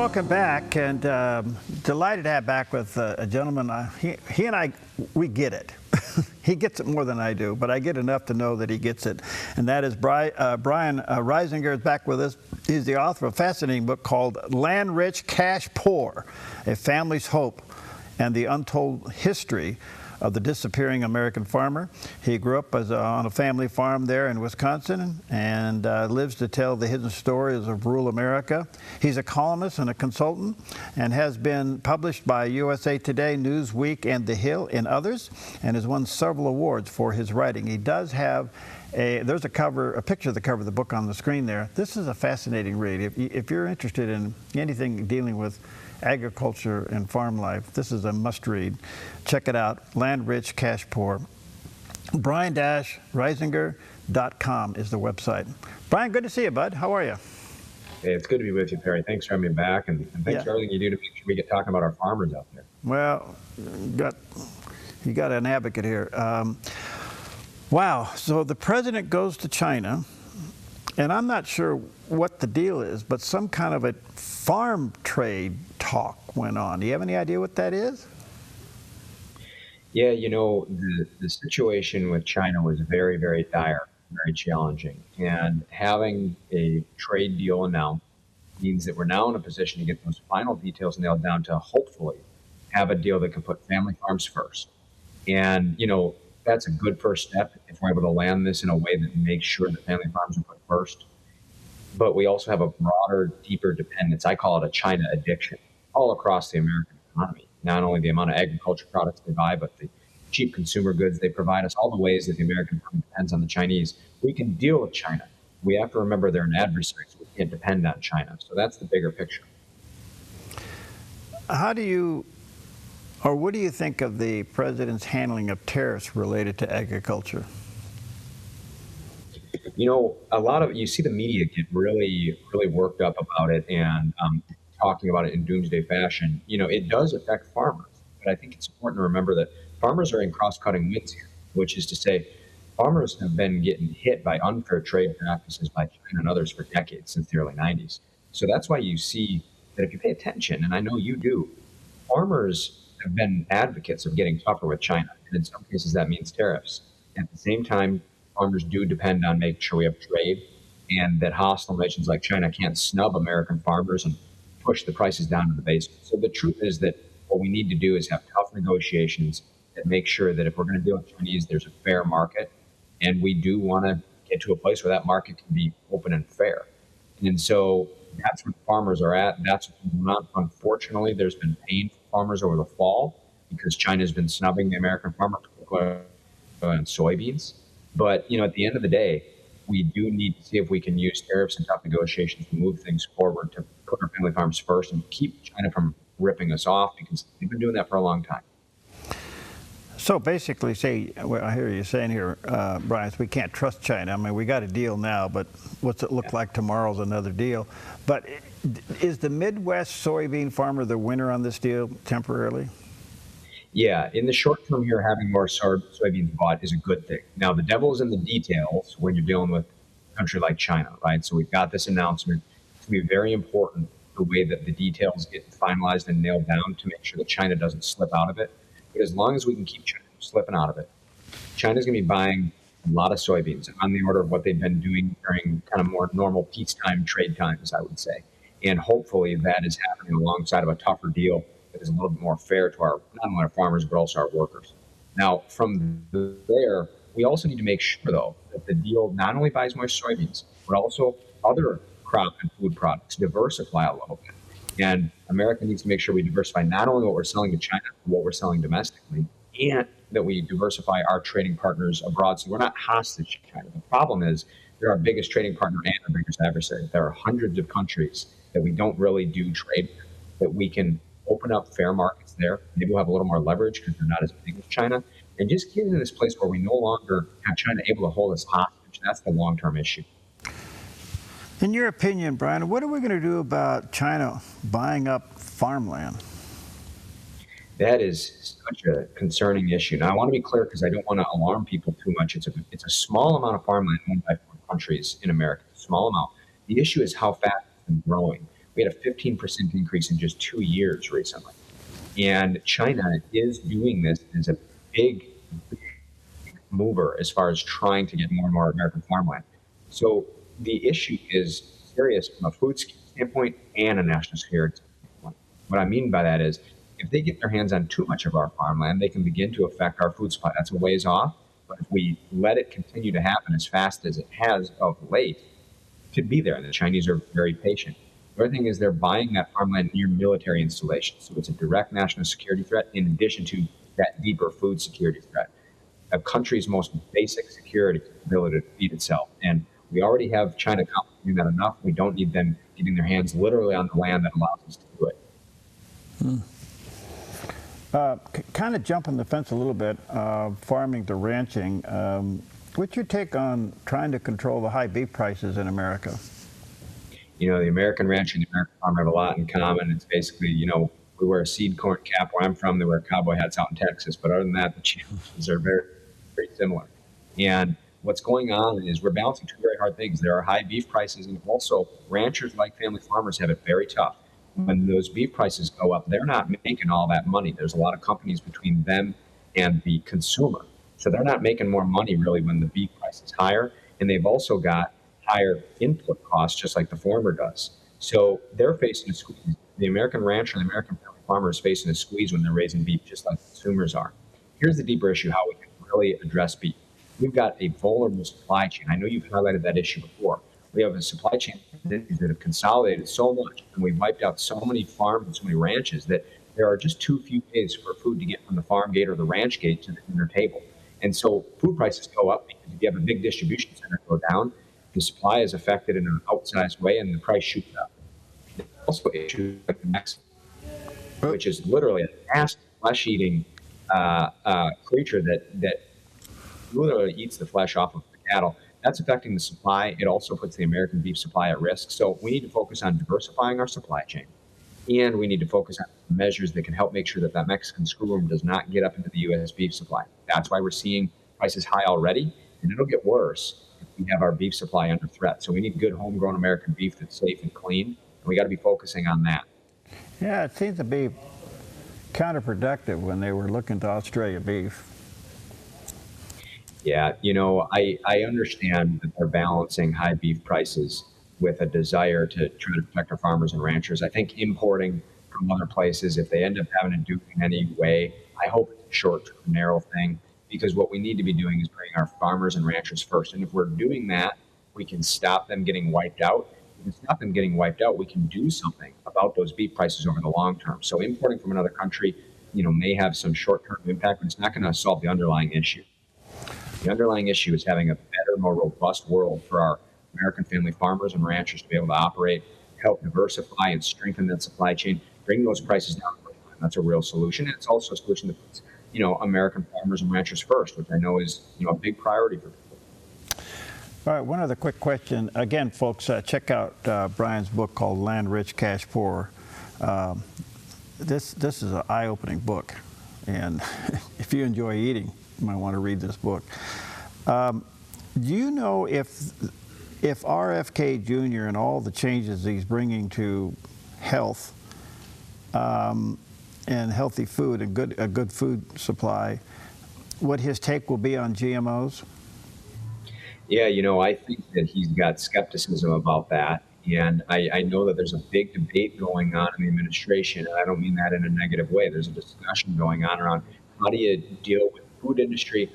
welcome back, and delighted to have back with a gentleman. He and I, we get it. He gets it more than I do, but I get enough to know that he gets it. And that is Brian Reisinger is back with us. He's the author of a fascinating book called Land Rich, Cash Poor, A Family's Hope and the Untold History of the Disappearing American Farmer. He grew up on a family farm there in Wisconsin and lives to tell the hidden stories of rural America. He's a columnist and a consultant and has been published by USA Today, Newsweek, and The Hill, and others, and has won several awards for his writing. He does have there's a picture of the cover of the book on the screen there. This is a fascinating read. If you're interested in anything dealing with agriculture and farm life, this is a must-read. Check it out, Land Rich, Cash Poor. Brian-Reisinger.com is the website. Brian, good to see you, bud. How are you? Hey, it's good to be with you, Perry. Thanks for having me back, and thanks for everything you do to make sure we get talking about our farmers out there. Well, you got an advocate here. Wow, so the president goes to China, and I'm not sure what the deal is, but some kind of a farm trade talk went on. Do you have any idea what that is? Yeah, you know, the situation with China was very, very dire, very challenging. And having a trade deal announced means that we're now in a position to get those final details nailed down to hopefully have a deal that can put family farms first. And, you know, that's a good first step if we're able to land this in a way that makes sure that family farms are put first. But we also have a broader, deeper dependence. I call it a China addiction all across the American economy. Not only the amount of agriculture products they buy, but the cheap consumer goods they provide us, all the ways that the American economy depends on the Chinese. We can deal with China. We have to remember they're an adversary, so we can't depend on China. So that's the bigger picture. What do you think of the president's handling of tariffs related to agriculture? You know, you see the media get really, really worked up about it and talking about it in doomsday fashion. You know, it does affect farmers, but I think it's important to remember that farmers are in cross-cutting winds here, which is to say farmers have been getting hit by unfair trade practices by China and others for decades, since the early 90s. So that's why you see that if you pay attention, and I know you do, farmers have been advocates of getting tougher with China, and in some cases that means tariffs. At the same time, farmers do depend on making sure we have trade and that hostile nations like China can't snub American farmers and push the prices down to the basement. So the truth is that what we need to do is have tough negotiations that make sure that if we're going to deal with Chinese, there's a fair market, and we do want to get to a place where that market can be open and fair. And so that's where farmers are at. That's what's going on. Unfortunately, there's been pain for farmers over the fall because China's been snubbing the American farmer, particularly on soybeans. But, you know, at the end of the day, we do need to see if we can use tariffs and tough negotiations to move things forward, to put our family farms first and keep China from ripping us off, because they've been doing that for a long time. So basically, I hear you saying here, Brian, we can't trust China. I mean, we got a deal now, but what's it look like tomorrow's another deal. But is the Midwest soybean farmer the winner on this deal temporarily? Yeah, in the short term here, having more soybeans bought is a good thing. Now, the devil is in the details when you're dealing with a country like China, right? So we've got this announcement. It's going to be very important the way that the details get finalized and nailed down to make sure that China doesn't slip out of it. But as long as we can keep China from slipping out of it, China's going to be buying a lot of soybeans on the order of what they've been doing during kind of more normal peacetime trade times, I would say. And hopefully that is happening alongside of a tougher deal that is a little bit more fair to not only our farmers, but also our workers. Now, from there, we also need to make sure, though, that the deal not only buys more soybeans, but also other crop and food products, diversify a little bit. And America needs to make sure we diversify not only what we're selling to China, but what we're selling domestically, and that we diversify our trading partners abroad so we're not hostage to China. The problem is they're our biggest trading partner and our biggest adversary. There are hundreds of countries that we don't really do trade with, that we can open up fair markets there. Maybe we'll have a little more leverage because they're not as big as China. And just get into this place where we no longer have China able to hold us hostage. That's the long-term issue. In your opinion, Brian, what are we going to do about China buying up farmland? That is such a concerning issue. Now, I want to be clear because I don't want to alarm people too much. It's a small amount of farmland owned by foreign countries in America, a small amount. The issue is how fast it's been growing. We had a 15% increase in just 2 years recently. And China is doing this as a big mover as far as trying to get more and more American farmland. So the issue is serious from a food standpoint and a national security standpoint. What I mean by that is if they get their hands on too much of our farmland, they can begin to affect our food supply. That's a ways off. But if we let it continue to happen as fast as it has of late, it could be there. And the Chinese are very patient. The other thing is they're buying that farmland near military installations. So it's a direct national security threat in addition to that deeper food security threat. A country's most basic security ability to feed itself. And we already have China complicating that enough. We don't need them getting their hands literally on the land that allows us to do it. Kind of jumping the fence a little bit, farming to ranching. What's your take on trying to control the high beef prices in America? The American rancher and the American farmer have a lot in common. It's basically, we wear a seed corn cap where I'm from. They wear cowboy hats out in Texas. But other than that, the challenges are very, very similar. And what's going on is we're balancing two very hard things. There are high beef prices, and also ranchers like family farmers have it very tough. When those beef prices go up, they're not making all that money. There's a lot of companies between them and the consumer. So they're not making more money really when the beef price is higher. And they've also got higher input costs, just like the farmer does. So they're facing a squeeze. The American rancher and the American farmer is facing a squeeze when they're raising beef, just like consumers are. Here's the deeper issue, how we can really address beef. We've got a vulnerable supply chain. I know you've highlighted that issue before. We have a supply chain that have consolidated so much, and we've wiped out so many farms and so many ranches that there are just too few days for food to get from the farm gate or the ranch gate to the dinner table. And so food prices go up because if you have a big distribution center go down, the supply is affected in an outsized way and the price shoots up. There's also issues like the Mexican, which is literally a fast flesh-eating creature that literally eats the flesh off of the cattle. That's affecting the supply. It also puts the American beef supply at risk. So we need to focus on diversifying our supply chain. And we need to focus on measures that can help make sure that that Mexican screwworm does not get up into the U.S. beef supply. That's why we're seeing prices high already, and it'll get worse if we have our beef supply under threat. So we need good homegrown American beef that's safe and clean, and we got to be focusing on that. Yeah, it seems to be counterproductive when they were looking to Australia beef. Yeah, I understand that they're balancing high beef prices with a desire to try to protect our farmers and ranchers. I think importing from other places, if they end up having to do it in any way, I hope it's a short-term, narrow thing, because what we need to be doing is bringing our farmers and ranchers first. And if we're doing that, we can stop them getting wiped out. If we can stop them getting wiped out, we can do something about those beef prices over the long term. So importing from another country, may have some short-term impact, but it's not going to solve the underlying issue. The underlying issue is having a better, more robust world for our American family farmers and ranchers to be able to operate, help diversify and strengthen that supply chain, bring those prices down. That's a real solution. And it's also a solution that puts, American farmers and ranchers first, which I know is, a big priority for people. All right, one other quick question. Again, folks, check out Brian's book called Land Rich, Cash Poor. This is an eye-opening book, and if you enjoy eating, you might want to read this book. Do you know if RFK Jr. and all the changes he's bringing to health and healthy food and a good food supply, what his take will be on GMOs? Yeah, I think that he's got skepticism about that. And I know that there's a big debate going on in the administration, and I don't mean that in a negative way. There's a discussion going on around how do you deal with the food industry,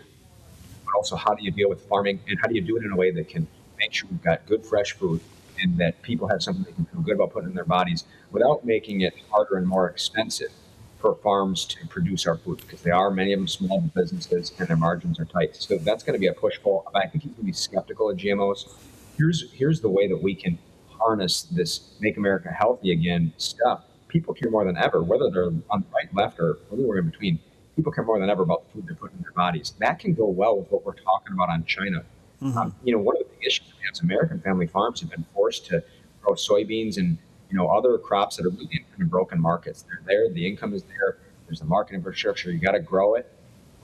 but also how do you deal with farming, and how do you do it in a way that can make sure we've got good, fresh food and that people have something they can feel good about putting in their bodies without making it harder and more expensive for farms to produce our food, because they are, many of them, small businesses and their margins are tight. So that's going to be a push-pull. I think he's going to be skeptical of GMOs. Here's the way that we can harness this Make America Healthy Again stuff. People care more than ever, whether they're on the right, left, or anywhere in between. People care more than ever about the food they're putting in their bodies. That can go well with what we're talking about on China. Mm-hmm. One of the big issues we have is American family farms have been forced to grow soybeans and other crops that are really in broken markets. They're there, the income is there, there's the market infrastructure, you got to grow it,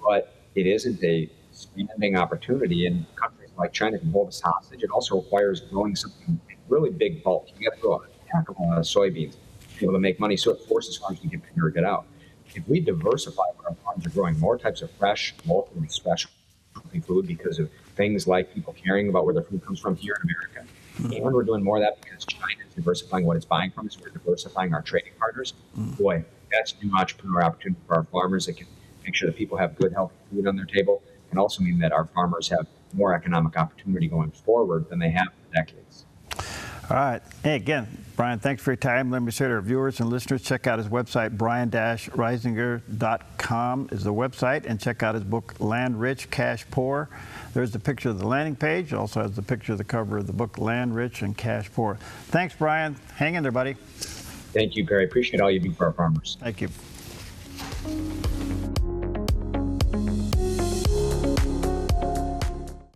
but it isn't a standing opportunity, and countries like China can hold us hostage. It also requires growing something in really big bulk. You got to grow a stack of soybeans to be able to make money. So it forces farms to get bigger or get out. If we diversify where our farms are growing more types of fresh, local, and specialty food because of things like people caring about where their food comes from here in America, and we're doing more of that because China is diversifying what it's buying from us, we're diversifying our trading partners. Boy, that's new entrepreneur opportunity for our farmers. It can make sure that people have good, healthy food on their table, and also mean that our farmers have more economic opportunity going forward than they have for decades. All right. Hey, again, Brian, thanks for your time. Let me say to our viewers and listeners, check out his website, brian-reisinger.com is the website, and check out his book, Land Rich, Cash Poor. There's the picture of the landing page. Also has the picture of the cover of the book, Land Rich and Cash Poor. Thanks, Brian. Hang in there, buddy. Thank you, Perry. Appreciate all you do for our farmers. Thank you.